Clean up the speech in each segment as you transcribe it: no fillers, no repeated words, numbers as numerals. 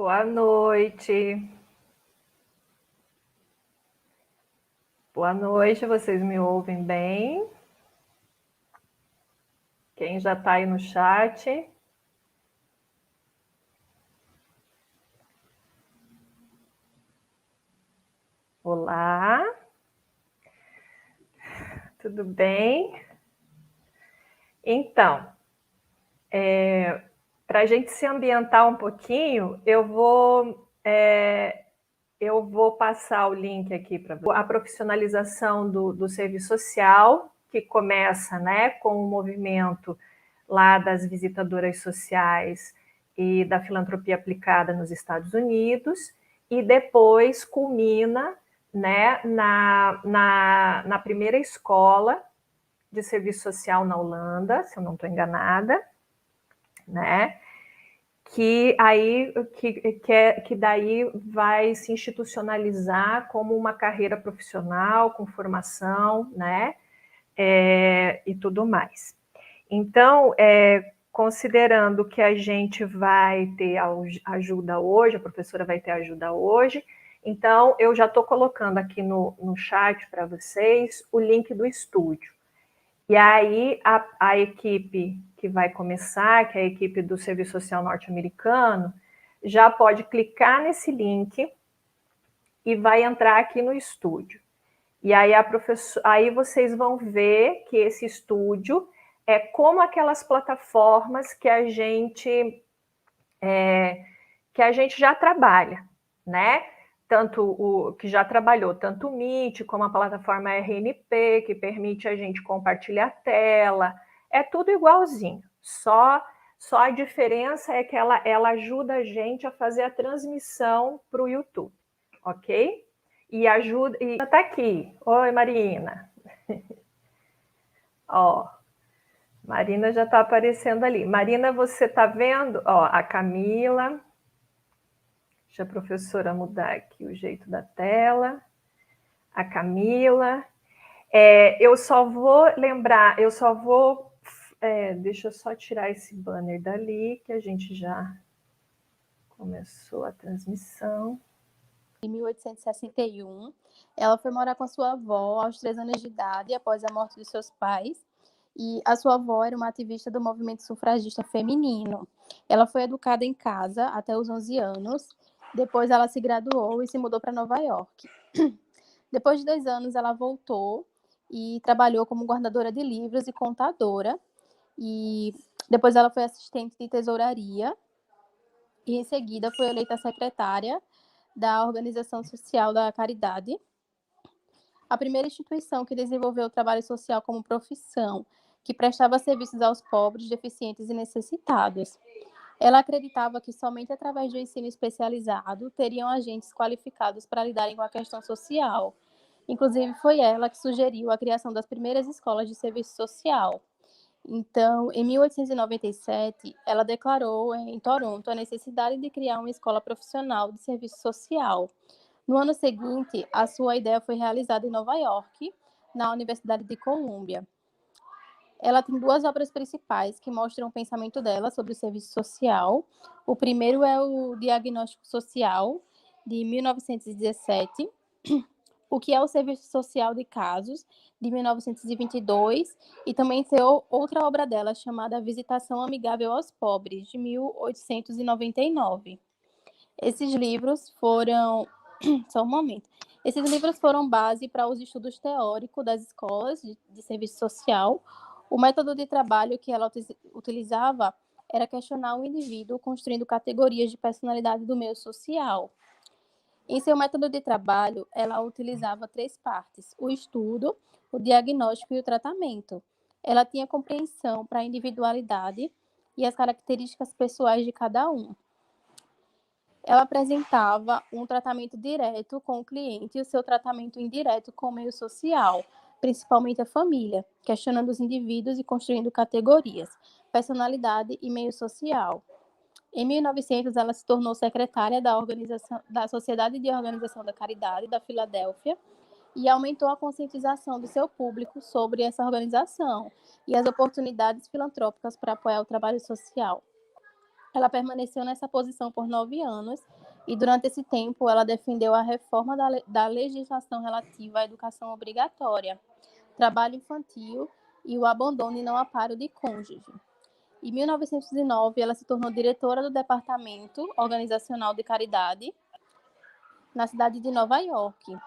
Boa noite. Boa noite, vocês me ouvem bem? Quem já está aí no chat? Olá, tudo bem? Então, para a gente se ambientar um pouquinho, eu vou passar o link aqui para a profissionalização do serviço social, que começa, né, com o movimento lá das visitadoras sociais e da filantropia aplicada nos Estados Unidos, e depois culmina, né, na primeira escola de serviço social na Holanda, se eu não estou enganada, né? Que daí vai se institucionalizar como uma carreira profissional, com formação, né? E tudo mais. Então, considerando que a gente vai ter ajuda hoje, a professora vai ter ajuda hoje, então eu já estou colocando aqui no chat para vocês o link do estúdio. E aí a equipe que vai começar, que é a equipe do Serviço Social Norte-Americano, já pode clicar nesse link e vai entrar aqui no estúdio. E aí, aí vocês vão ver que esse estúdio é como aquelas plataformas que a gente já trabalha, né? Tanto o que já trabalhou, tanto o Meet como a plataforma RNP, que permite a gente compartilhar a tela, é tudo igualzinho. Só a diferença é que ela ajuda a gente a fazer a transmissão para o YouTube, ok? E ajuda. E tá aqui. Oi, Marina. Ó, Marina já está aparecendo ali. Marina, você está vendo? Ó, a Camila. Deixa a professora mudar aqui o jeito da tela. A Camila. Eu só vou lembrar, deixa eu só tirar esse banner dali, que a gente já começou a transmissão. Em 1861, ela foi morar com a sua avó aos 3 anos de idade, após a morte de seus pais. E a sua avó era uma ativista do movimento sufragista feminino. Ela foi educada em casa até os 11 anos. Depois ela se graduou e se mudou para Nova York. Depois de 2 anos, ela voltou e trabalhou como guardadora de livros e contadora. E depois ela foi assistente de tesouraria. E em seguida foi eleita secretária da Organização Social da Caridade, a primeira instituição que desenvolveu o trabalho social como profissão, que prestava serviços aos pobres, deficientes e necessitados. Ela acreditava que somente através do ensino especializado teriam agentes qualificados para lidarem com a questão social. Inclusive, foi ela que sugeriu a criação das primeiras escolas de serviço social. Então, em 1897, ela declarou em Toronto a necessidade de criar uma escola profissional de serviço social. No ano seguinte, a sua ideia foi realizada em Nova York, na Universidade de Colômbia. Ela tem 2 obras principais que mostram o pensamento dela sobre o serviço social. O primeiro é o Diagnóstico Social, de 1917, o que é o Serviço Social de Casos, de 1922, e também tem outra obra dela chamada Visitação Amigável aos Pobres, de 1899. Esses livros foram... Só um momento. Esses livros foram base para os estudos teóricos das escolas de serviço social. O método de trabalho que ela utilizava era questionar o indivíduo, construindo categorias de personalidade do meio social. Em seu método de trabalho, ela utilizava 3 partes: o estudo, o diagnóstico e o tratamento. Ela tinha compreensão para a individualidade e as características pessoais de cada um. Ela apresentava um tratamento direto com o cliente e o seu tratamento indireto com o meio social, principalmente a família, questionando os indivíduos e construindo categorias, personalidade e meio social. Em 1900, ela se tornou secretária da Sociedade de Organização da Caridade da Filadélfia e aumentou a conscientização do seu público sobre essa organização e as oportunidades filantrópicas para apoiar o trabalho social. Ela permaneceu nessa posição por 9 anos e, durante esse tempo, ela defendeu a reforma da legislação relativa à educação obrigatória, trabalho infantil e o abandono e não amparo de cônjuge. Em 1909, ela se tornou diretora do Departamento Organizacional de Caridade na cidade de Nova York.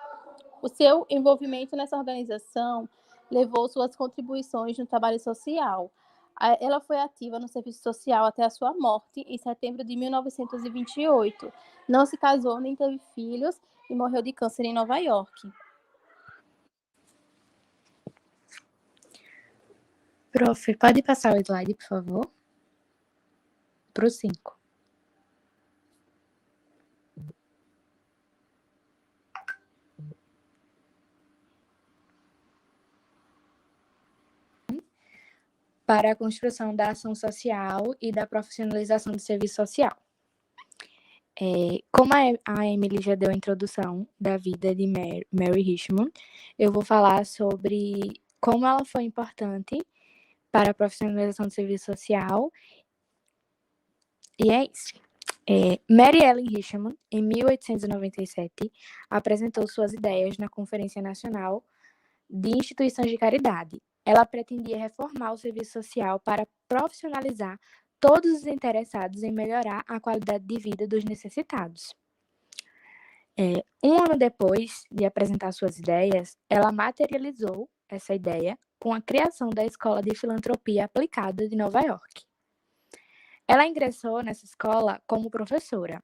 O seu envolvimento nessa organização levou suas contribuições no trabalho social. Ela foi ativa no serviço social até a sua morte, em setembro de 1928. Não se casou nem teve filhos e morreu de câncer em Nova York. Prof, pode passar o slide, por favor? Para o 5. Para a construção da ação social e da profissionalização do serviço social. Como a Emily já deu a introdução da vida de Mary Richmond, eu vou falar sobre como ela foi importante para a profissionalização do serviço social. E é isso. Mary Ellen Richmond, em 1897, apresentou suas ideias na Conferência Nacional de Instituições de Caridade. Ela pretendia reformar o serviço social para profissionalizar todos os interessados em melhorar a qualidade de vida dos necessitados. Um ano depois de apresentar suas ideias, ela materializou essa ideia com a criação da Escola de Filantropia Aplicada de Nova York. Ela ingressou nessa escola como professora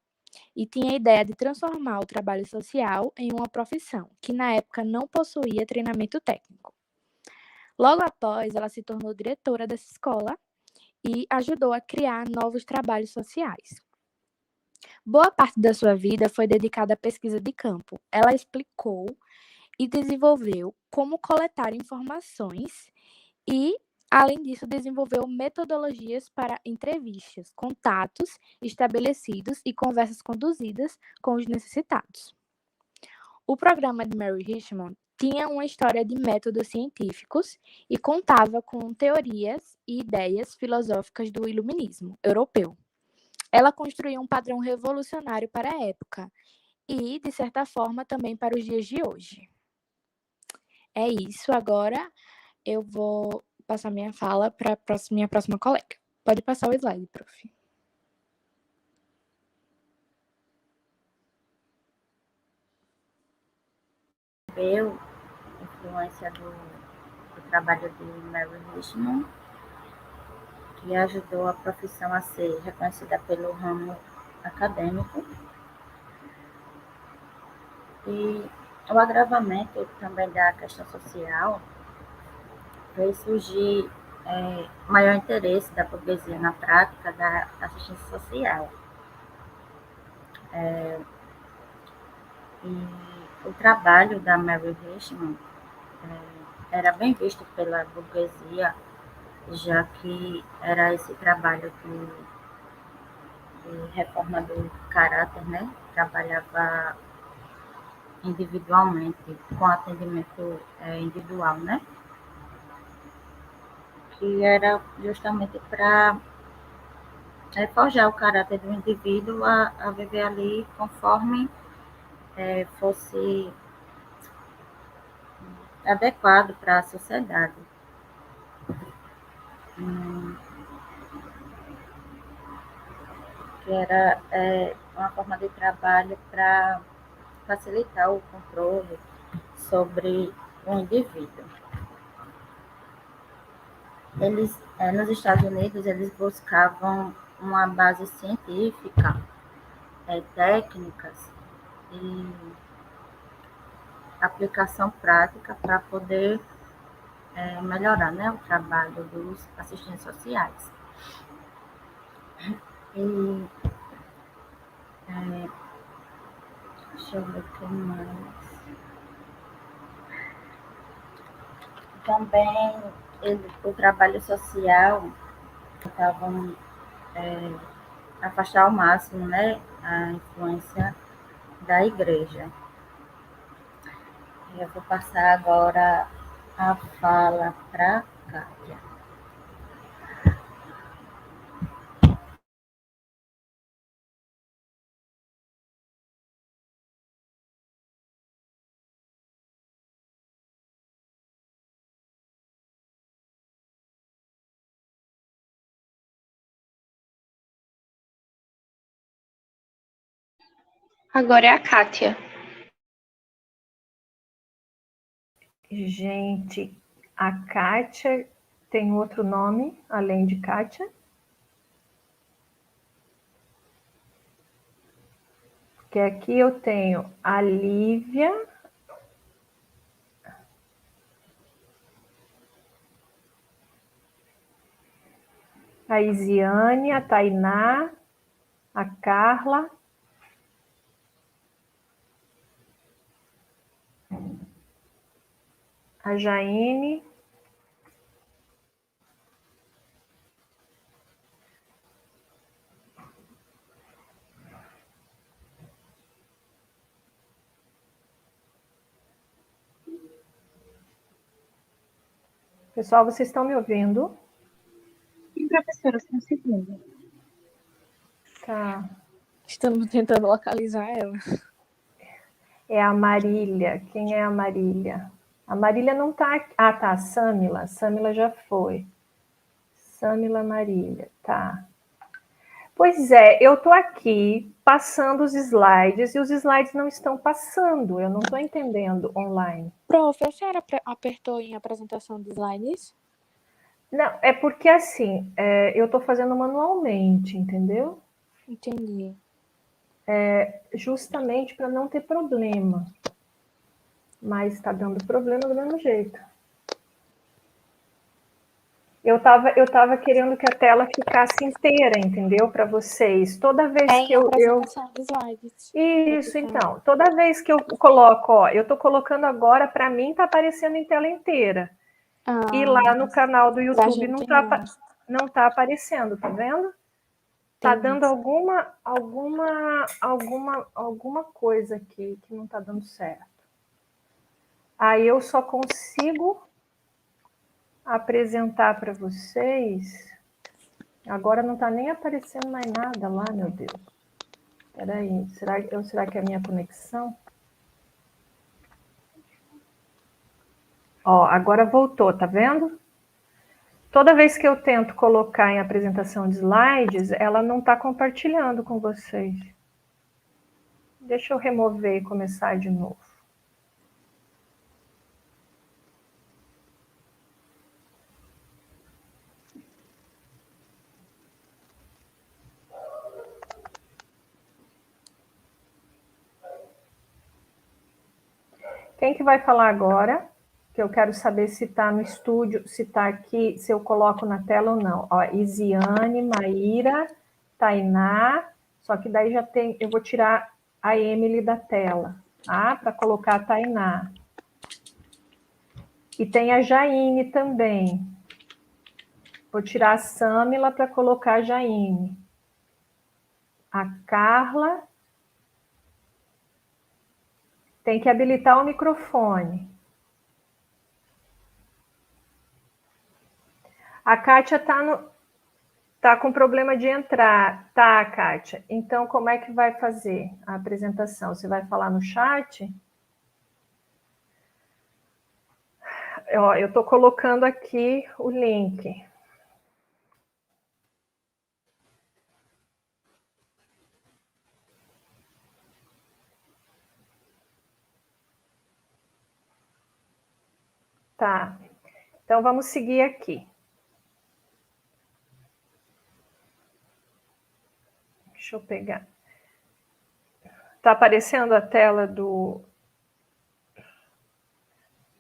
e tinha a ideia de transformar o trabalho social em uma profissão, que na época não possuía treinamento técnico. Logo após, ela se tornou diretora dessa escola e ajudou a criar novos trabalhos sociais. Boa parte da sua vida foi dedicada à pesquisa de campo. Ela explicou e desenvolveu como coletar informações e, além disso, desenvolveu metodologias para entrevistas, contatos estabelecidos e conversas conduzidas com os necessitados. O programa de Mary Richmond tinha uma história de métodos científicos e contava com teorias e ideias filosóficas do iluminismo europeu. Ela construiu um padrão revolucionário para a época e, de certa forma, também para os dias de hoje. É isso. Agora eu vou passar minha fala para minha próxima colega. Pode passar o slide, prof. Influência do trabalho de Mary Richmond, que ajudou a profissão a ser reconhecida pelo ramo acadêmico. E o agravamento também da questão social fez surgir maior interesse da burguesia na prática da assistência social. E o trabalho da Mary Richmond era bem visto pela burguesia, já que era esse trabalho de reforma do caráter, né? Trabalhava individualmente, com atendimento individual, né? Que era justamente para forjar o caráter do indivíduo a viver ali conforme fosse adequado para a sociedade. Que era uma forma de trabalho para facilitar o controle sobre o indivíduo. Eles, nos Estados Unidos, eles buscavam uma base científica, técnicas e aplicação prática para poder melhorar, né, o trabalho dos assistentes sociais. E deixa eu ver o que mais. Também o trabalho social tentavam afastar ao máximo, né, a influência da igreja. Eu vou passar agora a fala para Kátia. Agora é a Kátia. Gente, a Kátia tem outro nome além de Kátia? Porque aqui eu tenho a Lívia, a Isiane, a Tainá, a Carla, a Jaine, pessoal, vocês estão me ouvindo? Sim, professora, só um segundo. Tá. Estamos tentando localizar ela. É a Marília. Quem é a Marília? A Marília não está aqui. Ah, tá. Samila. Samila já foi. Samila Marília. Tá. Pois é, eu estou aqui passando os slides e os slides não estão passando. Eu não estou entendendo online. Prof, a senhora apertou em apresentação de slides? Não, é porque assim, eu estou fazendo manualmente, entendeu? Entendi. Justamente para não ter problema. Mas está dando problema do mesmo jeito. Eu tava querendo que a tela ficasse inteira, entendeu? Para vocês. Toda vez que eu apresentação de slides. Isso, então. Toda vez que eu coloco, ó, eu estou colocando agora, para mim está aparecendo em tela inteira. E lá no canal do YouTube não tá aparecendo, tá vendo? Tá dando alguma coisa aqui que não tá dando certo. Aí eu só consigo apresentar para vocês. Agora não tá nem aparecendo mais nada lá, meu Deus. Peraí, será que é a minha conexão? Ó, agora voltou, tá vendo? Toda vez que eu tento colocar em apresentação de slides, ela não está compartilhando com vocês. Deixa eu remover e começar de novo. Quem que vai falar agora? Que eu quero saber se está no estúdio, se está aqui, se eu coloco na tela ou não. Ó, Isiane, Maíra, Tainá, só que daí já tem, eu vou tirar a Emily da tela, tá? Para colocar a Tainá. E tem a Jaine também. Vou tirar a Samila para colocar a Jaine. A Carla tem que habilitar o microfone. A Kátia tá com problema de entrar. Tá, Kátia. Então, como é que vai fazer a apresentação? Você vai falar no chat? Ó, eu estou colocando aqui o link. Tá. Então, vamos seguir aqui. Deixa eu pegar. Tá aparecendo a tela do...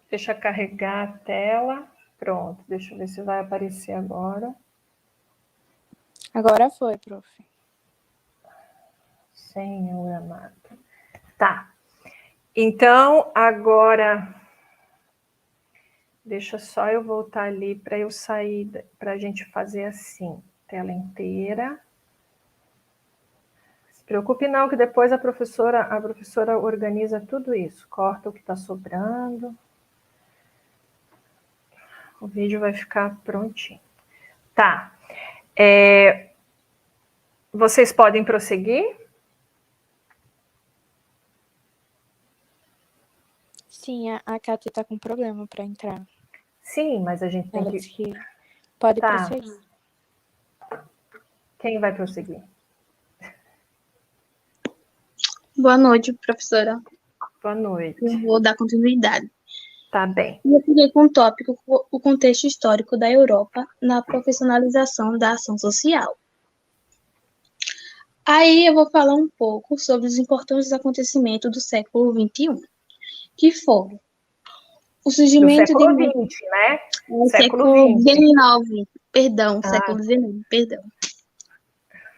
Deixa eu carregar a tela. Pronto, deixa eu ver se vai aparecer agora. Agora foi, prof. Senhor amado. Tá. Então, agora... Deixa só eu voltar ali para eu sair, para a gente fazer assim, tela inteira. Se preocupe não, que depois a professora organiza tudo isso, corta o que está sobrando. O vídeo vai ficar prontinho. Tá. Vocês podem prosseguir? Sim, a Kátia está com problema para entrar. Sim, mas a gente tem Ela que... disse que pode Tá. prosseguir. Quem vai prosseguir? Boa noite, professora. Boa noite. Eu vou dar continuidade. Tá bem. Eu peguei com o tópico o contexto histórico da Europa na profissionalização da ação social. Aí eu vou falar um pouco sobre os importantes acontecimentos do século XXI, que foram o Do surgimento século XX, né? século XX. XIX, perdão, Ah. século XIX, perdão.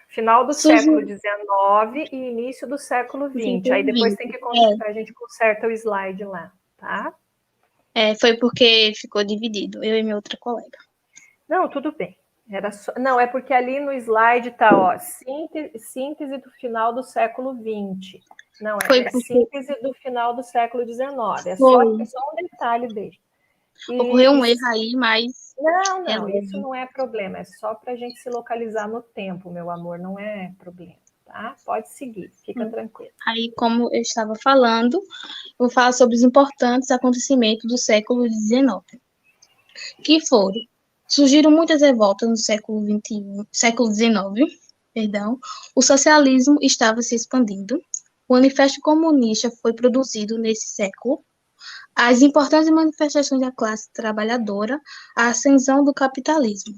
Final do Surgiu- século XIX e início do século XX. Aí depois tem que a gente conserta o slide lá, tá? Foi porque ficou dividido, eu e minha outra colega. Não, tudo bem. Não, é porque ali no slide tá, ó, síntese do final do século XX. Não, é síntese do final do século XIX. É só um detalhe dele. Ocorreu um erro aí, mas... Não, isso não é problema. É só para a gente se localizar no tempo, meu amor. Não é problema, tá? Pode seguir, fica tranquilo. Aí, como eu estava falando, vou falar sobre os importantes acontecimentos do século XIX, que foram: surgiram muitas revoltas no século XIX, perdão, o socialismo estava se expandindo, o Manifesto Comunista foi produzido nesse século, as importantes manifestações da classe trabalhadora, a ascensão do capitalismo.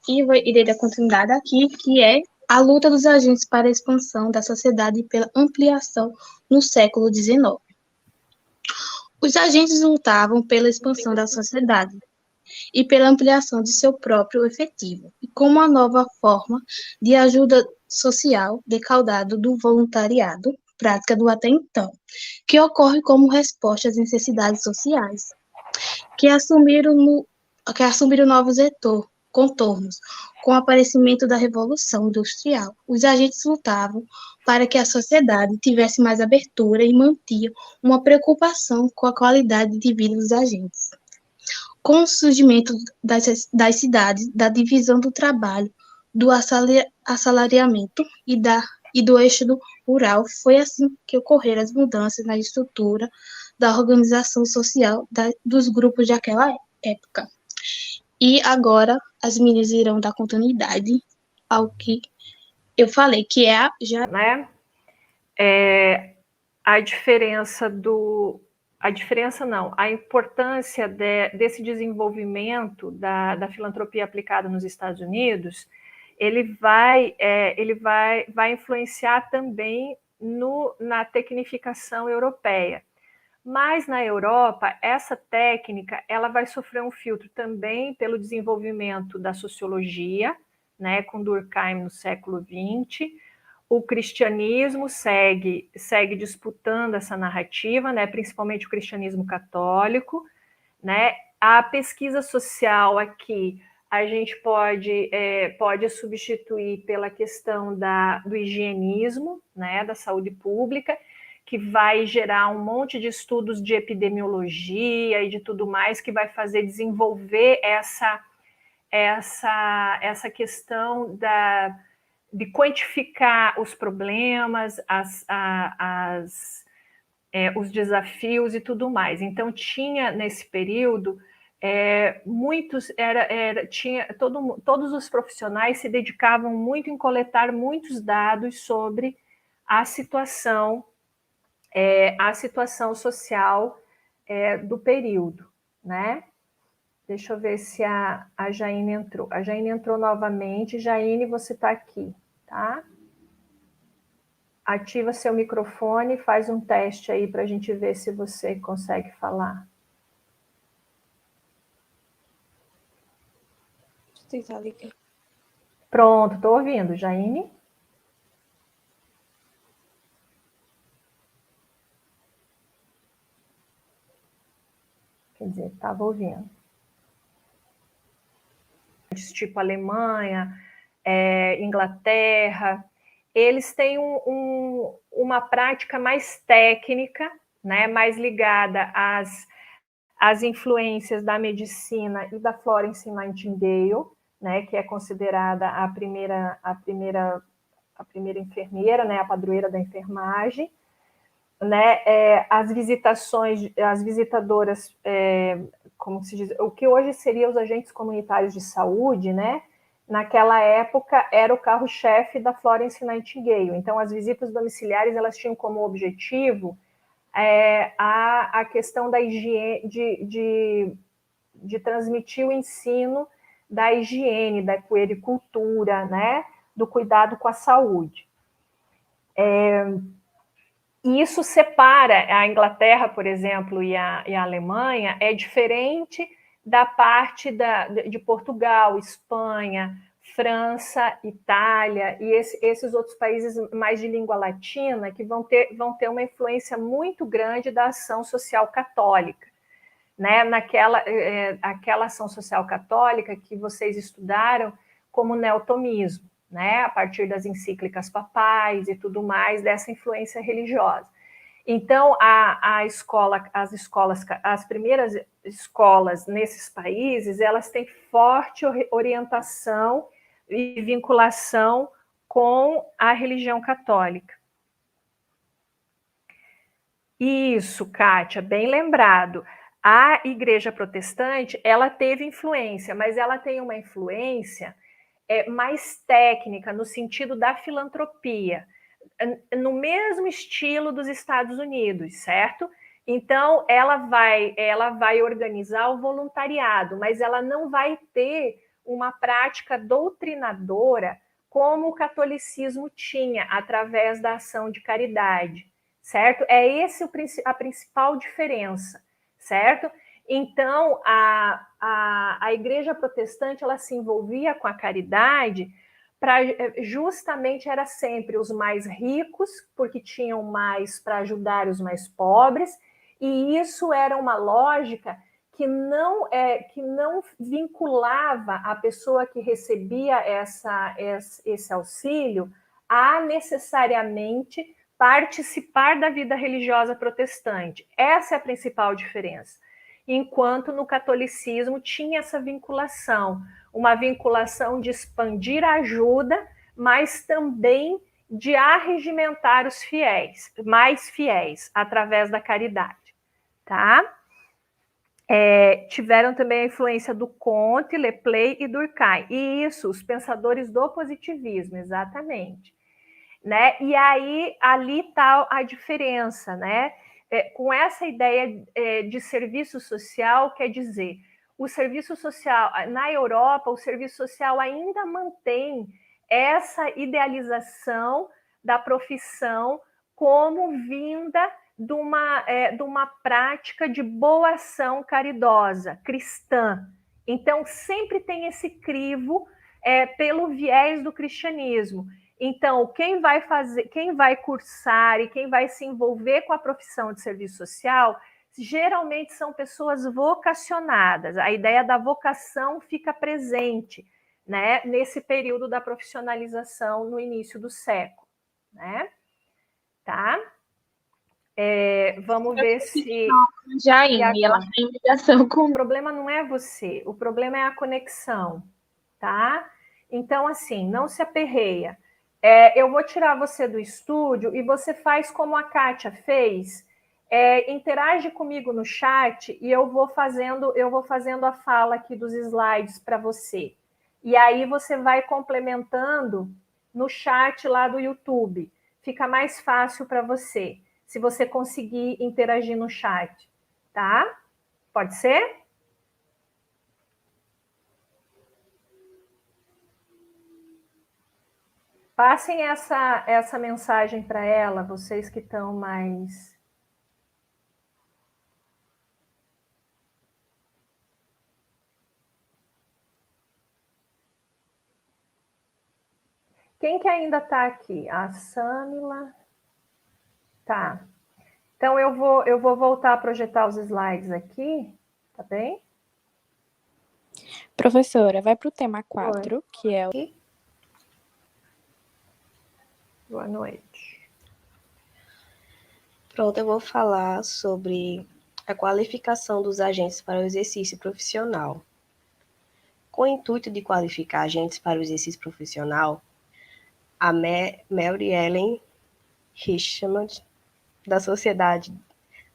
E irei dar continuidade aqui, que é a luta dos agentes para a expansão da sociedade e pela ampliação no século XIX. Os agentes lutavam pela expansão da sociedade e pela ampliação de seu próprio efetivo, e como uma nova forma de ajuda social decaudado do voluntariado, prática do até então, que ocorre como resposta às necessidades sociais, que assumiram novos contornos. Com o aparecimento da Revolução Industrial, os agentes lutavam para que a sociedade tivesse mais abertura e mantinham uma preocupação com a qualidade de vida dos agentes. Com o surgimento das cidades, da divisão do trabalho, do assalariamento e do eixo rural, foi assim que ocorreram as mudanças na estrutura da organização social dos grupos daquela época. E agora as meninas irão dar continuidade ao que eu falei, que é né? A importância desse desenvolvimento da filantropia aplicada nos Estados Unidos, ele vai influenciar também na tecnificação europeia. Mas na Europa, essa técnica ela vai sofrer um filtro também pelo desenvolvimento da sociologia, né, com Durkheim no século XX. O cristianismo segue disputando essa narrativa, né, principalmente o cristianismo católico, né? A pesquisa social aqui a gente pode substituir pela questão do higienismo, né, da saúde pública, que vai gerar um monte de estudos de epidemiologia e de tudo mais, que vai fazer desenvolver essa questão de quantificar os problemas, os desafios e tudo mais. Então, tinha nesse período todos os profissionais se dedicavam muito em coletar muitos dados sobre a situação social do período, né? Deixa eu ver se a Jaine entrou. A Jaine entrou novamente. Jaine, você está aqui, tá? Ativa seu microfone e faz um teste aí para a gente ver se você consegue falar. Deixa eu tentar ligar. Pronto, estou ouvindo. Jaine? Quer dizer, estava ouvindo. Tipo Alemanha, Inglaterra, eles têm uma prática mais técnica, né, mais ligada às influências da medicina e da Florence Nightingale, né, que é considerada a primeira enfermeira, né, a padroeira da enfermagem, né, as visitadoras, como se diz, o que hoje seriam os agentes comunitários de saúde, né, naquela época, era o carro-chefe da Florence Nightingale. Então, as visitas domiciliares, elas tinham como objetivo a questão da higiene, de transmitir o ensino da higiene, da puericultura, né, do cuidado com a saúde. E isso separa a Inglaterra, por exemplo, e a Alemanha, é diferente da parte de Portugal, Espanha, França, Itália e esses outros países mais de língua latina, que vão ter uma influência muito grande da ação social católica, né? Aquela ação social católica que vocês estudaram como neotomismo, né? A partir das encíclicas papais e tudo mais, dessa influência religiosa. Então, as primeiras escolas nesses países, elas têm forte orientação e vinculação com a religião católica. Isso, Kátia, bem lembrado. A igreja protestante, ela teve influência, mas ela tem uma influência mais técnica, no sentido da filantropia, no mesmo estilo dos Estados Unidos, certo? Então, ela vai organizar o voluntariado, mas ela não vai ter uma prática doutrinadora como o catolicismo tinha, através da ação de caridade, certo? É essa a principal diferença, certo? Então, a igreja protestante, ela se envolvia com a caridade, justamente era sempre os mais ricos, porque tinham mais para ajudar os mais pobres, e isso era uma lógica que não vinculava a pessoa que recebia esse auxílio a necessariamente participar da vida religiosa protestante. Essa é a principal diferença. Enquanto no catolicismo tinha essa vinculação, uma vinculação de expandir a ajuda, mas também de arregimentar os fiéis, mais fiéis, através da caridade, tá? Tiveram também a influência do Comte, Lepley e Durkheim. E isso, os pensadores do positivismo, exatamente. Né? E aí, ali está a diferença, né? Com essa ideia de serviço social, quer dizer, o serviço social, na Europa, o serviço social ainda mantém essa idealização da profissão como vinda de uma prática de boa ação caridosa, cristã. Então, sempre tem esse crivo pelo viés do cristianismo. Então, quem vai cursar e quem vai se envolver com a profissão de serviço social, geralmente são pessoas vocacionadas. A ideia da vocação fica presente, né, nesse período da profissionalização no início do século, né? Tá? Vamos ver se... Jaine, ela tem ligação com... O problema não é você, o problema é a conexão, tá? Então, assim, não se aperreia. Eu vou tirar você do estúdio e você faz como a Kátia fez, interage comigo no chat e eu vou fazendo a fala aqui dos slides para você. E aí você vai complementando no chat lá do YouTube. Fica mais fácil para você, se você conseguir interagir no chat, tá? Pode ser? Passem essa mensagem para ela, vocês que estão mais... Quem que ainda está aqui? A Samila. Tá. Então, eu vou voltar a projetar os slides aqui, tá bem? Professora, vai para o tema 4, que é o... Boa noite. Pronto, eu vou falar sobre a qualificação dos agentes para o exercício profissional. Com o intuito de qualificar agentes para o exercício profissional, a Mary Ellen Richmond, da Sociedade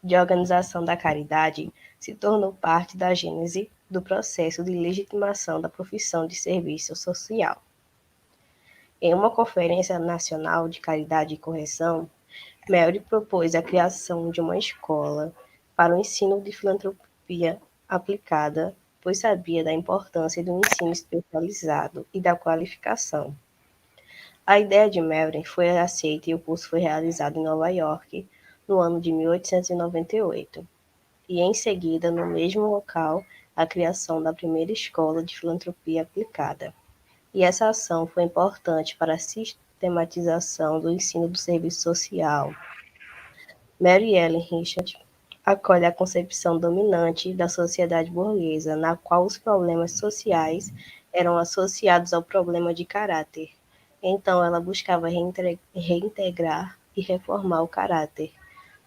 de Organização da Caridade, se tornou parte da gênese do processo de legitimação da profissão de serviço social. Em uma conferência nacional de caridade e correção, Mary propôs a criação de uma escola para o ensino de filantropia aplicada, pois sabia da importância do ensino especializado e da qualificação. A ideia de Mary foi aceita e o curso foi realizado em Nova York no ano de 1898, e em seguida, no mesmo local, a criação da primeira escola de filantropia aplicada. E essa ação foi importante para a sistematização do ensino do serviço social. Mary Ellen Richard acolhe a concepção dominante da sociedade burguesa, na qual os problemas sociais eram associados ao problema de caráter. Então, ela buscava reintegrar e reformar o caráter.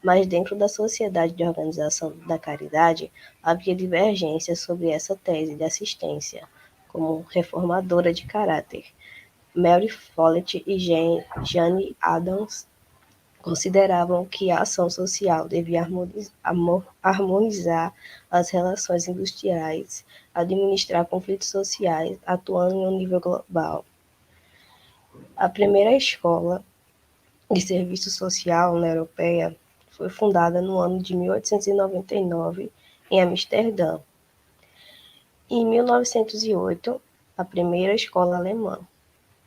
Mas dentro da sociedade de organização da caridade, havia divergências sobre essa tese de assistência, como reformadora de caráter. Mary Follett e Jane Addams consideravam que a ação social devia harmonizar as relações industriais, administrar conflitos sociais, atuando em um nível global. A primeira escola de serviço social na Europeia foi fundada no ano de 1899 em Amsterdã. Em 1908, a primeira escola alemã.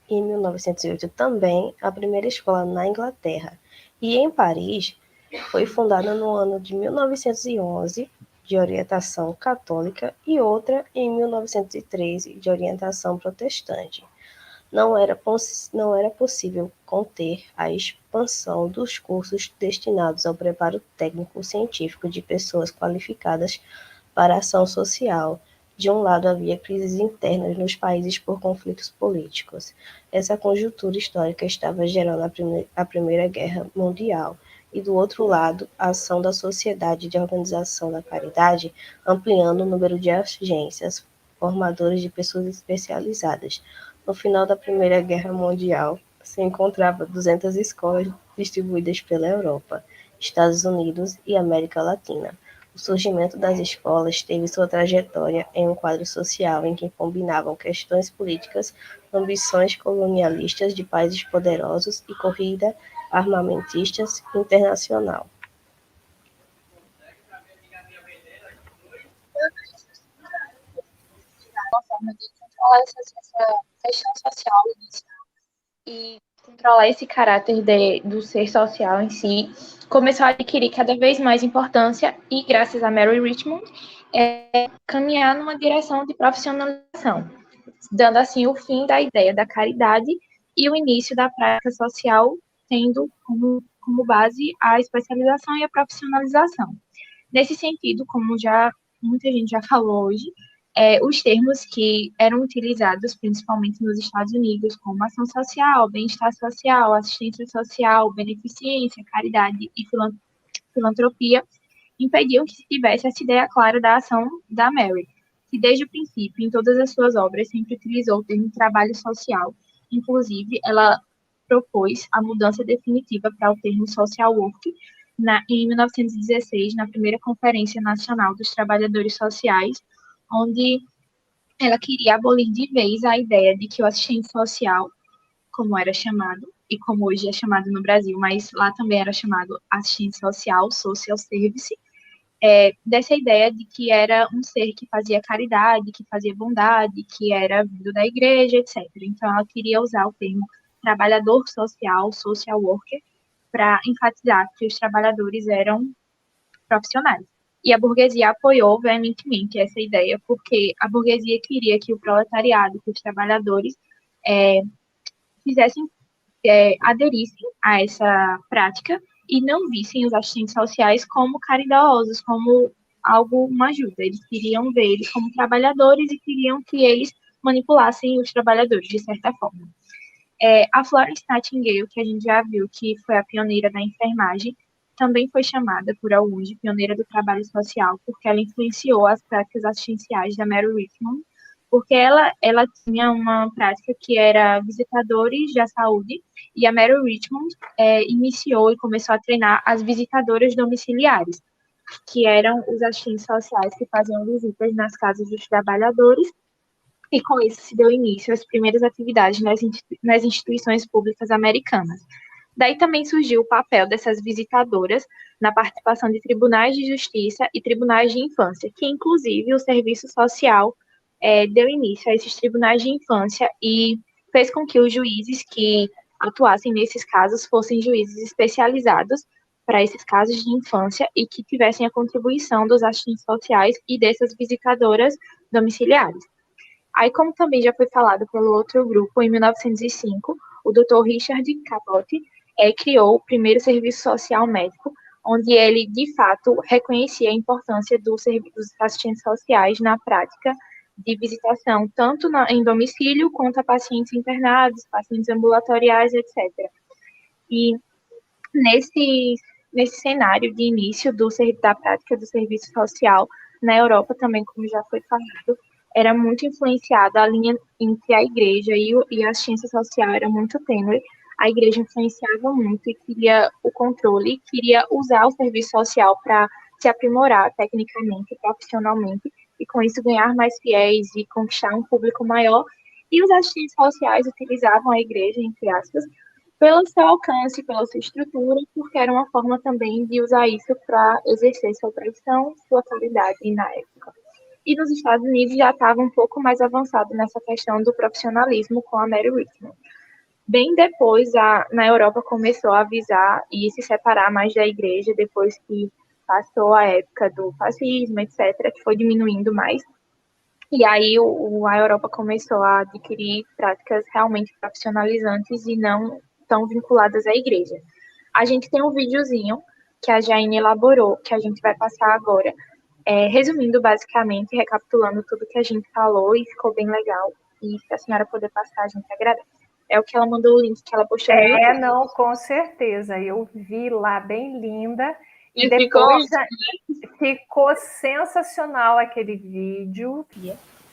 Em 1908, também a primeira escola na Inglaterra. E em Paris, foi fundada no ano de 1911, de orientação católica, e outra em 1913, de orientação protestante. Não era possível conter a expansão dos cursos destinados ao preparo técnico-científico de pessoas qualificadas para a ação social. De um lado, havia crises internas nos países por conflitos políticos. Essa conjuntura histórica estava gerando a Primeira Guerra Mundial. E, do outro lado, a ação da Sociedade de Organização da Caridade, ampliando o número de agências formadoras de pessoas especializadas. No final da Primeira Guerra Mundial, se encontrava 200 escolas distribuídas pela Europa, Estados Unidos e América Latina. O surgimento das escolas teve sua trajetória em um quadro social em que combinavam questões políticas, ambições colonialistas de países poderosos e corrida armamentistas internacional. Uma forma de controlar essa questão social e controlar esse caráter do ser social em si, começou a adquirir cada vez mais importância e, graças a Mary Richmond, caminhar numa direção de profissionalização, dando assim o fim da ideia da caridade e o início da prática social, tendo como base a especialização e a profissionalização. Nesse sentido, como já muita gente já falou hoje, os termos que eram utilizados principalmente nos Estados Unidos, como ação social, bem-estar social, assistência social, beneficência, caridade e filantropia, impediam que se tivesse essa ideia clara da ação da Mary, que desde o princípio, em todas as suas obras, sempre utilizou o termo trabalho social. Inclusive, ela propôs a mudança definitiva para o termo social work em 1916, na primeira Conferência Nacional dos Trabalhadores Sociais, onde ela queria abolir de vez a ideia de que o assistente social, como era chamado, e como hoje é chamado no Brasil, mas lá também era chamado assistente social, social service, dessa ideia de que era um ser que fazia caridade, que fazia bondade, que era vindo da igreja, etc. Então, ela queria usar o termo trabalhador social, social worker, para enfatizar que os trabalhadores eram profissionais. E a burguesia apoiou veementemente essa ideia, porque a burguesia queria que o proletariado, que os trabalhadores aderissem a essa prática e não vissem os assistentes sociais como caridosos, como uma ajuda. Eles queriam ver eles como trabalhadores e queriam que eles manipulassem os trabalhadores, de certa forma. A Florence Nightingale, que a gente já viu que foi a pioneira da enfermagem, também foi chamada por alguns de pioneira do trabalho social, porque ela influenciou as práticas assistenciais da Mary Richmond, porque ela tinha uma prática que era visitadores da saúde, e a Mary Richmond iniciou e começou a treinar as visitadoras domiciliares. que eram os assistentes sociais que faziam visitas nas casas dos trabalhadores, e com isso se deu início às primeiras atividades nas instituições públicas americanas. Daí também surgiu o papel dessas visitadoras na participação de tribunais de justiça e tribunais de infância, que inclusive o serviço social deu início a esses tribunais de infância e fez com que os juízes que atuassem nesses casos fossem juízes especializados para esses casos de infância e que tivessem a contribuição dos assistentes sociais e dessas visitadoras domiciliares. Aí, como também já foi falado pelo outro grupo, em 1905, o Dr. Richard Cabot criou o primeiro serviço social médico, onde ele, de fato, reconhecia a importância dos assistentes sociais na prática de visitação, tanto em domicílio, quanto a pacientes internados, pacientes ambulatoriais, etc. E nesse cenário de início da prática do serviço social, na Europa também, como já foi falado, era muito influenciada a linha entre a igreja e a ciência social, era muito tênue. A igreja influenciava muito e queria o controle, queria usar o serviço social para se aprimorar tecnicamente, profissionalmente, e com isso ganhar mais fiéis e conquistar um público maior. E os assistentes sociais utilizavam a igreja, entre aspas, pelo seu alcance, pela sua estrutura, porque era uma forma também de usar isso para exercer sua tradição, sua qualidade na época. E nos Estados Unidos já estava um pouco mais avançado nessa questão do profissionalismo com a Mary Richmond. Bem depois, na Europa começou a avisar e se separar mais da igreja, depois que passou a época do fascismo, etc., que foi diminuindo mais. E aí a Europa começou a adquirir práticas realmente profissionalizantes e não tão vinculadas à igreja. A gente tem um videozinho que a Jaine elaborou, que a gente vai passar agora, resumindo basicamente, recapitulando tudo que a gente falou, e ficou bem legal. E se a senhora puder passar, a gente agradece. É o que ela mandou, o link que ela postou no YouTube. Não, com certeza. Eu vi lá, bem linda. E depois ficou sensacional aquele vídeo.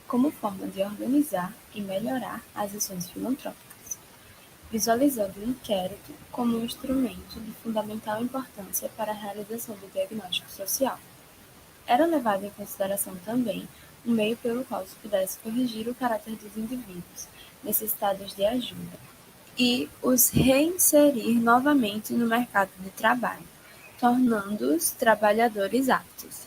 Como forma de organizar e melhorar as ações filantrópicas, visualizando o inquérito como um instrumento de fundamental importância para a realização do diagnóstico social. Era levado em consideração também um meio pelo qual se pudesse corrigir o caráter dos indivíduos necessitados de ajuda e os reinserir novamente no mercado de trabalho, tornando-os trabalhadores aptos.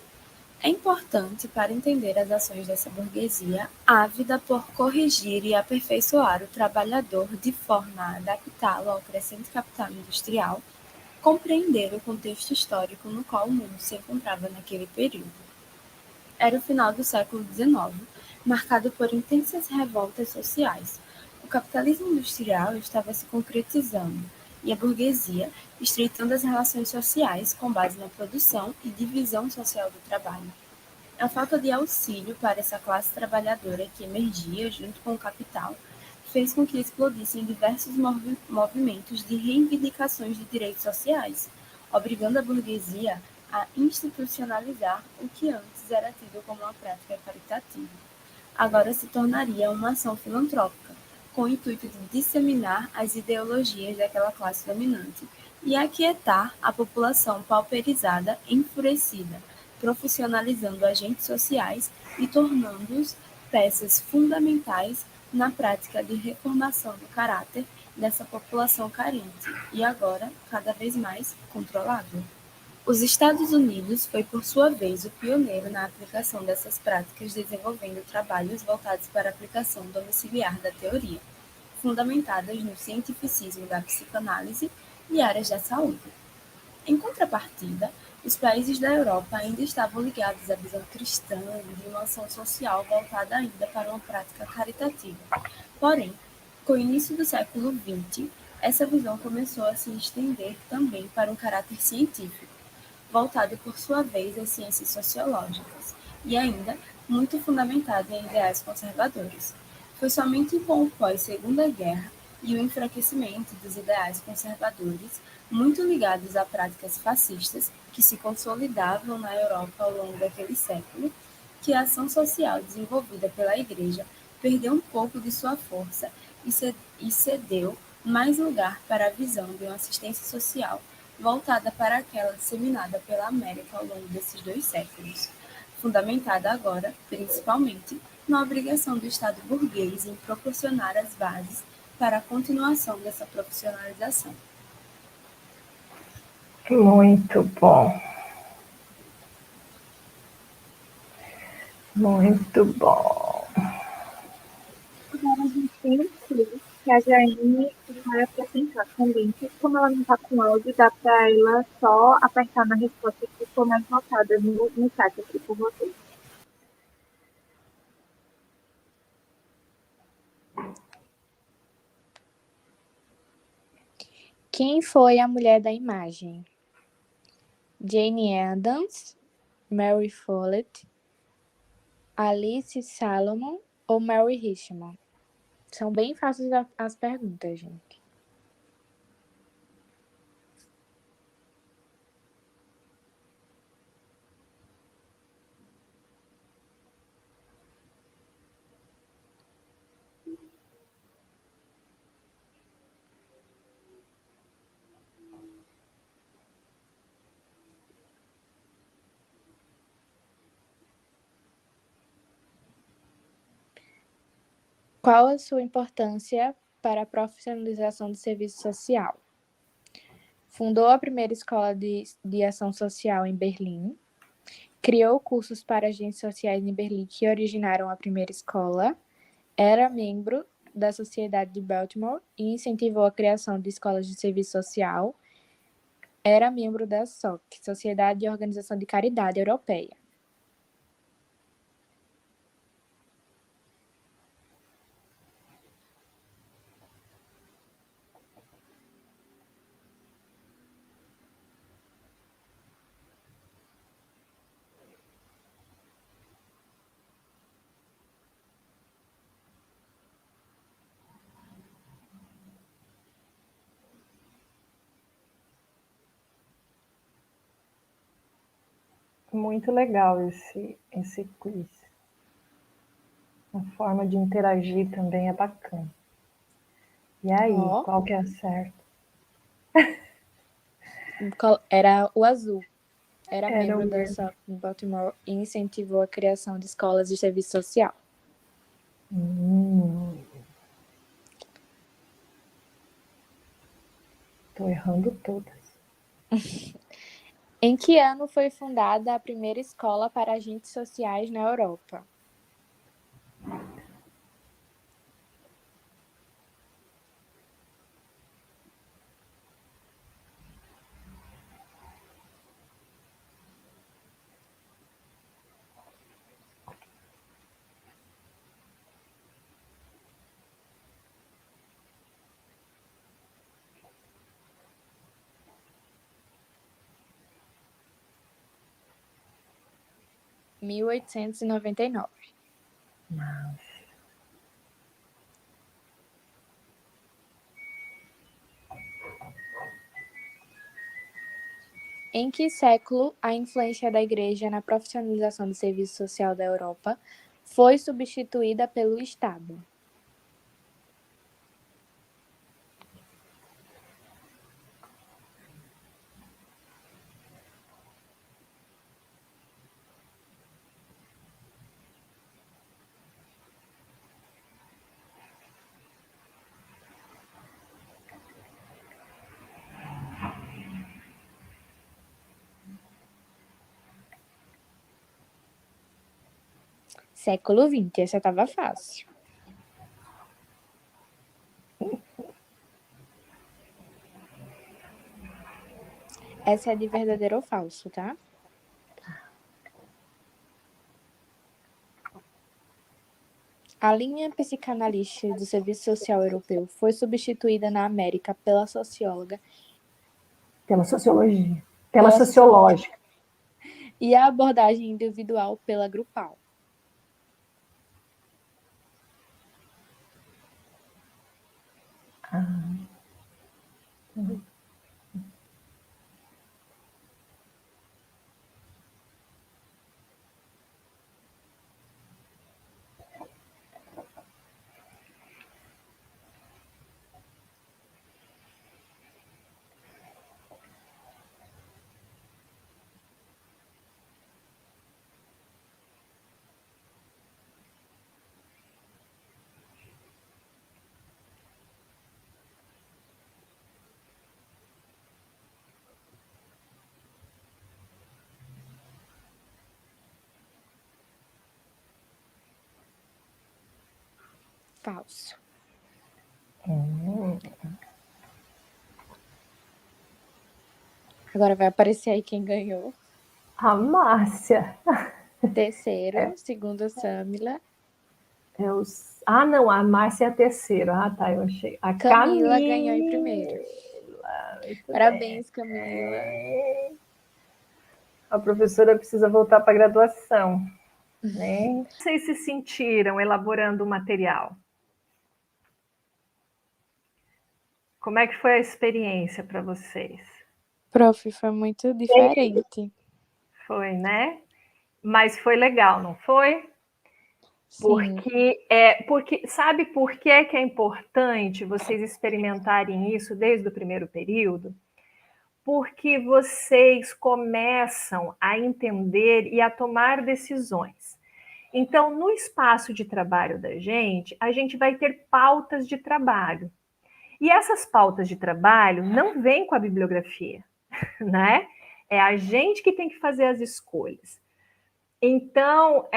É importante para entender as ações dessa burguesia ávida por corrigir e aperfeiçoar o trabalhador de forma a adaptá-lo ao crescente capital industrial, compreender o contexto histórico no qual o mundo se encontrava naquele período. Era o final do século XIX, marcado por intensas revoltas sociais. O capitalismo industrial estava se concretizando e a burguesia estreitando as relações sociais com base na produção e divisão social do trabalho. A falta de auxílio para essa classe trabalhadora que emergia junto com o capital fez com que explodissem diversos movimentos de reivindicações de direitos sociais, obrigando a burguesia a institucionalizar o que antes era tido como uma prática caritativa. Agora se tornaria uma ação filantrópica, com o intuito de disseminar as ideologias daquela classe dominante e aquietar a população pauperizada, enfurecida, profissionalizando agentes sociais e tornando-os peças fundamentais na prática de reformação do caráter dessa população carente e agora, cada vez mais, controlável. Os Estados Unidos foi, por sua vez, o pioneiro na aplicação dessas práticas, desenvolvendo trabalhos voltados para a aplicação domiciliar da teoria, fundamentadas no cientificismo da psicanálise e áreas da saúde. Em contrapartida, os países da Europa ainda estavam ligados à visão cristã de uma ação social voltada ainda para uma prática caritativa. Porém, com o início do século XX, essa visão começou a se estender também para um caráter científico, voltado por sua vez às ciências sociológicas, e ainda muito fundamentado em ideais conservadores. Foi somente com o pós-Segunda Guerra e o enfraquecimento dos ideais conservadores, muito ligados a práticas fascistas que se consolidavam na Europa ao longo daquele século, que a ação social desenvolvida pela Igreja perdeu um pouco de sua força e cedeu mais lugar para a visão de uma assistência social voltada para aquela disseminada pela América ao longo desses 2 séculos, fundamentada agora, principalmente, na obrigação do Estado burguês em proporcionar as bases para a continuação dessa profissionalização. Muito bom. Muito bom. Agora a gente tem aqui que a Jaine vai apresentar também, que como ela não está com áudio, dá para ela só apertar na resposta que for mais votada no chat aqui por vocês. Quem foi a mulher da imagem? Jane Addams, Mary Follett, Alice Salomon ou Mary Richmond? São bem fáceis as perguntas, gente. Qual a sua importância para a profissionalização do serviço social? Fundou a primeira escola de ação social em Berlim. Criou cursos para agentes sociais em Berlim que originaram a primeira escola. Era membro da Sociedade de Baltimore e incentivou a criação de escolas de serviço social. Era membro da SOC, Sociedade de Organização de Caridade Europeia. Muito legal esse quiz. A forma de interagir também é bacana. E aí, qual que é a certa? Era o azul. Era membro da SOC de Baltimore e incentivou a criação de escolas de serviço social. Tô errando todas. Em que ano foi fundada a primeira escola para agentes sociais na Europa? Em 1899. Em que século a influência da Igreja na profissionalização do serviço social da Europa foi substituída pelo Estado? Século XX, essa estava fácil. Essa é de verdadeiro ou falso, tá? A linha psicanalítica do Serviço Social Europeu foi substituída na América pela socióloga. Pela sociologia. Pela sociológica. E a abordagem individual pela grupal. falso. Agora vai aparecer aí quem ganhou. A Márcia. Terceiro, segundo a Samila. Ah, não, a Márcia é a terceira. Ah, tá, eu achei. A Camila ganhou em primeiro. Muito Parabéns, bem. Camila. A professora precisa voltar para a graduação, né? Vocês se sentiram elaborando o material? Como é que foi a experiência para vocês? Prof, foi muito diferente. Foi, né? Mas foi legal, não foi? Sim. Porque sabe por que é importante vocês experimentarem isso desde o primeiro período? Porque vocês começam a entender e a tomar decisões. Então, no espaço de trabalho da gente, a gente vai ter pautas de trabalho. E essas pautas de trabalho não vêm com a bibliografia, né? É a gente que tem que fazer as escolhas. Então,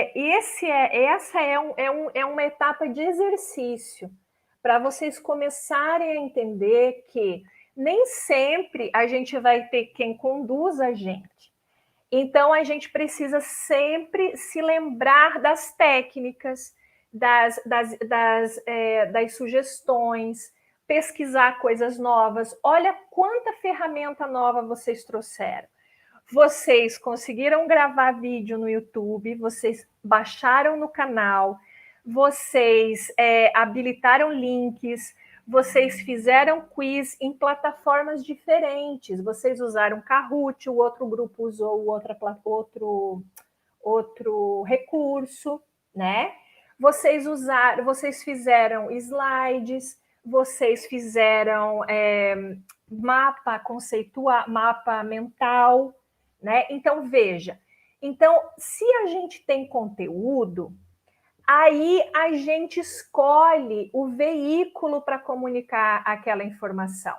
essa é uma etapa de exercício para vocês começarem a entender que nem sempre a gente vai ter quem conduz a gente. Então, a gente precisa sempre se lembrar das técnicas, das sugestões, pesquisar coisas novas. Olha quanta ferramenta nova vocês trouxeram. Vocês conseguiram gravar vídeo no YouTube, vocês baixaram no canal, vocês habilitaram links, vocês fizeram quiz em plataformas diferentes, vocês usaram Kahoot, o outro grupo usou outro recurso, né? Vocês fizeram slides, vocês fizeram mapa conceitual, mapa mental, né? Então, veja. Então, se a gente tem conteúdo, aí a gente escolhe o veículo para comunicar aquela informação.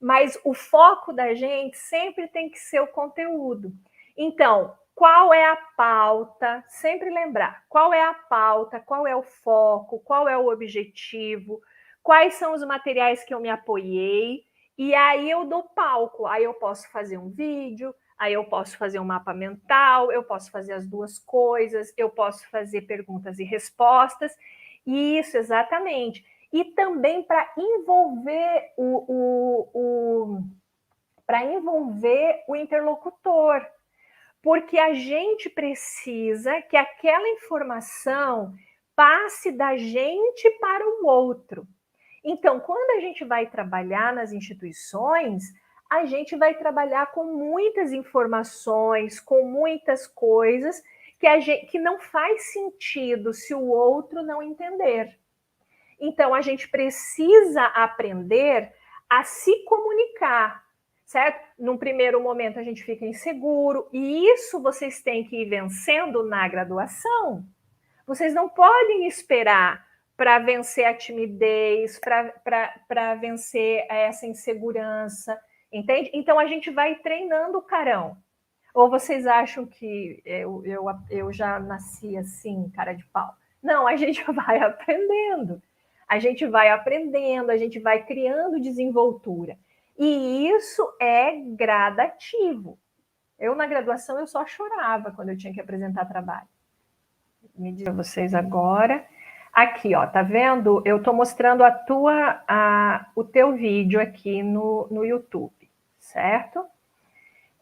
Mas o foco da gente sempre tem que ser o conteúdo. Então, qual é a pauta? Sempre lembrar, qual é a pauta, qual é o foco, qual é o objetivo, quais são os materiais que eu me apoiei, e aí eu dou palco. Aí eu posso fazer um vídeo, aí eu posso fazer um mapa mental, eu posso fazer as duas coisas, eu posso fazer perguntas e respostas. Isso, exatamente. E também para envolver o interlocutor, porque a gente precisa que aquela informação passe da gente para o outro. Então, quando a gente vai trabalhar nas instituições, a gente vai trabalhar com muitas informações, com muitas coisas que não faz sentido se o outro não entender. Então, a gente precisa aprender a se comunicar, certo? Num primeiro momento, a gente fica inseguro, e isso vocês têm que ir vencendo na graduação. Vocês não podem esperar para vencer a timidez, para vencer essa insegurança, entende? Então, a gente vai treinando o carão. Ou vocês acham que eu já nasci assim, cara de pau? Não, a gente vai aprendendo. A gente vai aprendendo, a gente vai criando desenvoltura. E isso é gradativo. Eu, na graduação, eu só chorava quando eu tinha que apresentar trabalho. Me diga vocês agora. Aqui, ó, tá vendo? Eu tô mostrando o teu vídeo aqui no YouTube, certo?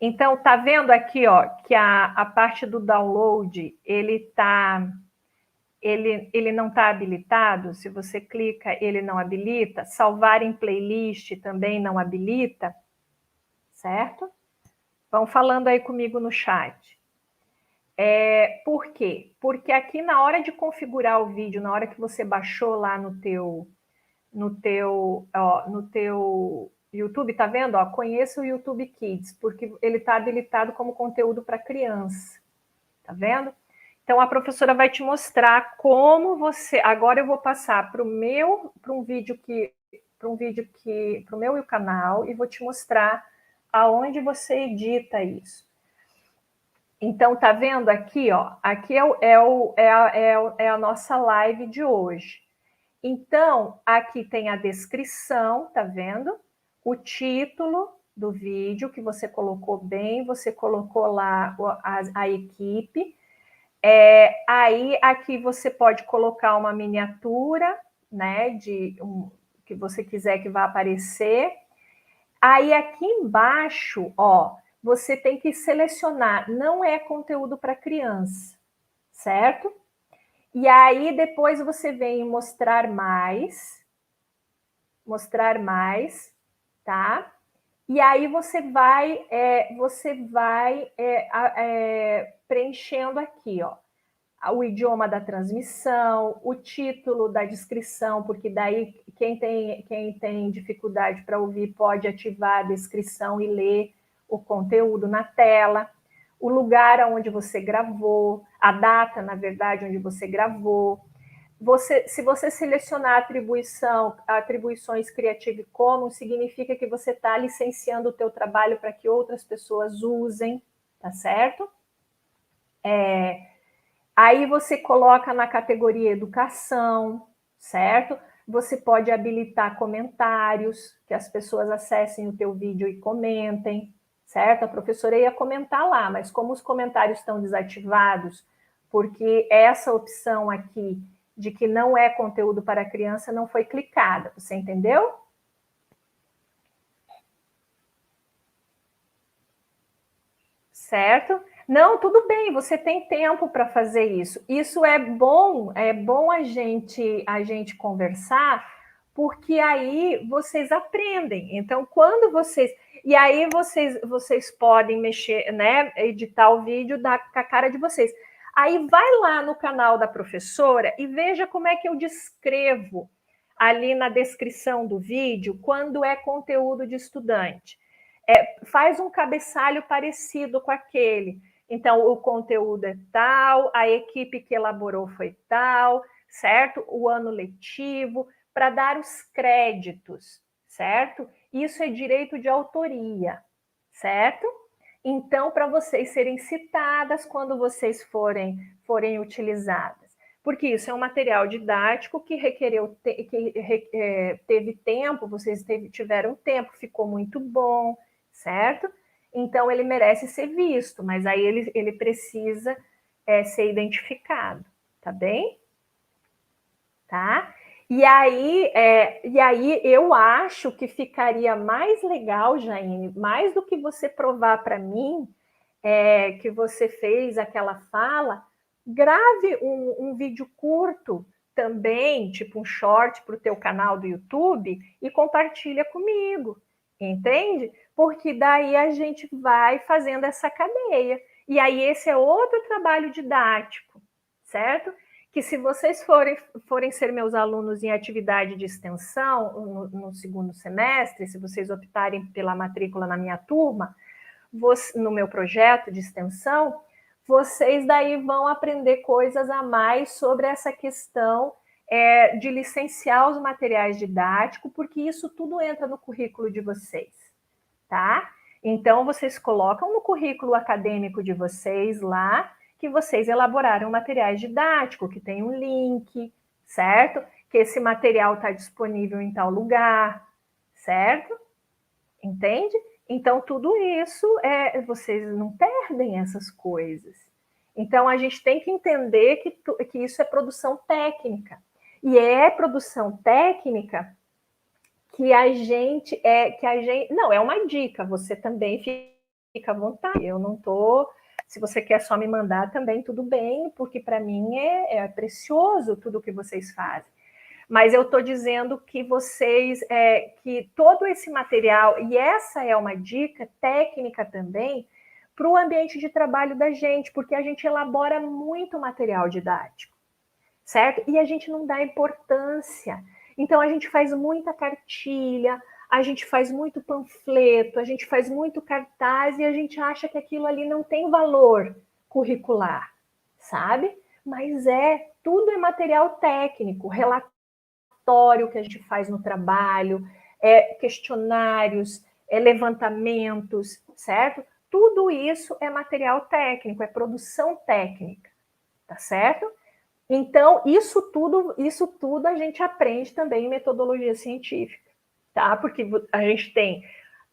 Então, tá vendo aqui, ó, que a parte do download, ele não está habilitado. Se você clica, ele não habilita. Salvar em playlist também não habilita, certo? Vão falando aí comigo no chat. Por quê? Porque aqui na hora de configurar o vídeo, na hora que você baixou lá no teu YouTube, tá vendo? Ó, conheça o YouTube Kids, porque ele está habilitado como conteúdo para criança. Tá vendo? Então, a professora vai te mostrar como você... Agora eu vou passar para o meu canal, e vou te mostrar aonde você edita isso. Então, tá vendo aqui, ó? Aqui é a nossa live de hoje. Então, aqui tem a descrição, tá vendo? O título do vídeo que você colocou bem, você colocou lá a equipe. Aí, aqui você pode colocar uma miniatura, né, que você quiser que vá aparecer. Aí, aqui embaixo, ó, você tem que selecionar, não é conteúdo para criança, certo? E aí, depois você vem em mostrar mais, tá? E aí você vai preenchendo aqui, ó, o idioma da transmissão, o título da descrição, porque daí quem tem dificuldade para ouvir pode ativar a descrição e ler o conteúdo na tela, o lugar onde você gravou, a data, na verdade, onde você gravou. Se você selecionar atribuições Creative Commons, significa que você está licenciando o teu trabalho para que outras pessoas usem, tá certo? Aí você coloca na categoria educação, certo? Você pode habilitar comentários, que as pessoas acessem o teu vídeo e comentem, certo? A professora ia comentar lá, mas como os comentários estão desativados, porque essa opção aqui de que não é conteúdo para criança não foi clicada, você entendeu? Certo? Não, tudo bem, você tem tempo para fazer isso. Isso é bom a gente conversar, porque aí vocês aprendem. Então, quando vocês... E aí vocês podem mexer, né? Editar o vídeo com a cara de vocês. Aí vai lá no canal da professora e veja como é que eu descrevo ali na descrição do vídeo quando é conteúdo de estudante. Faz um cabeçalho parecido com aquele. Então, o conteúdo é tal, a equipe que elaborou foi tal, certo? O ano letivo, para dar os créditos, certo? Isso é direito de autoria, certo? Então, para vocês serem citadas quando vocês forem utilizadas. Porque isso é um material didático que teve tempo, vocês tiveram tempo, ficou muito bom, certo? Então, ele merece ser visto, mas aí ele precisa ser identificado, tá bem? Tá? E aí eu acho que ficaria mais legal, Jaine, mais do que você provar para mim que você fez aquela fala, grave um vídeo curto também, tipo um short para o teu canal do YouTube e compartilha comigo, entende? Porque daí a gente vai fazendo essa cadeia. E aí esse é outro trabalho didático, certo? Que se vocês forem ser meus alunos em atividade de extensão no segundo semestre, se vocês optarem pela matrícula na minha turma, no meu projeto de extensão, vocês daí vão aprender coisas a mais sobre essa questão de licenciar os materiais didáticos, porque isso tudo entra no currículo de vocês, tá? Então, vocês colocam no currículo acadêmico de vocês lá que vocês elaboraram materiais didáticos, que tem um link, certo? Que esse material está disponível em tal lugar, certo? Entende? Então, tudo isso, vocês não perdem essas coisas. Então, a gente tem que entender que isso é produção técnica. E é produção técnica que a gente... Não, é uma dica, você também fica à vontade. Eu não estou... Se você quer só me mandar também, tudo bem, porque para mim é precioso tudo que vocês fazem. Mas eu estou dizendo que que todo esse material, e essa é uma dica técnica também, para o ambiente de trabalho da gente, porque a gente elabora muito material didático, certo? E a gente não dá importância. Então, a gente faz muita cartilha, a gente faz muito panfleto, a gente faz muito cartaz e a gente acha que aquilo ali não tem valor curricular, sabe? Mas tudo é material técnico, relatório que a gente faz no trabalho, questionários, levantamentos, certo? tudo isso é material técnico, é produção técnica, tá certo? Então, isso tudo a gente aprende também em metodologia científica, tá? Porque a gente tem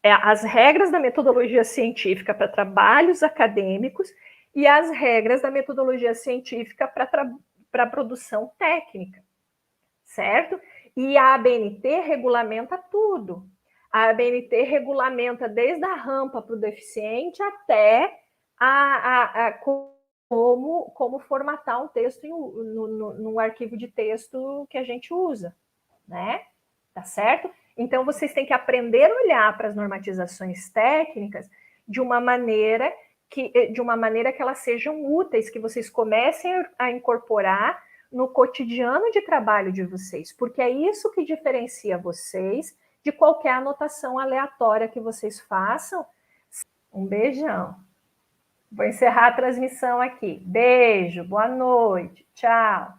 as regras da metodologia científica para trabalhos acadêmicos e as regras da metodologia científica para produção técnica, certo? E a ABNT regulamenta tudo. A ABNT regulamenta desde a rampa para o deficiente até como formatar um texto no arquivo de texto que a gente usa, né? Tá certo? Então, vocês têm que aprender a olhar para as normatizações técnicas de uma maneira que elas sejam úteis, que vocês comecem a incorporar no cotidiano de trabalho de vocês, porque é isso que diferencia vocês de qualquer anotação aleatória que vocês façam. Um beijão. Vou encerrar a transmissão aqui. Beijo, boa noite, tchau.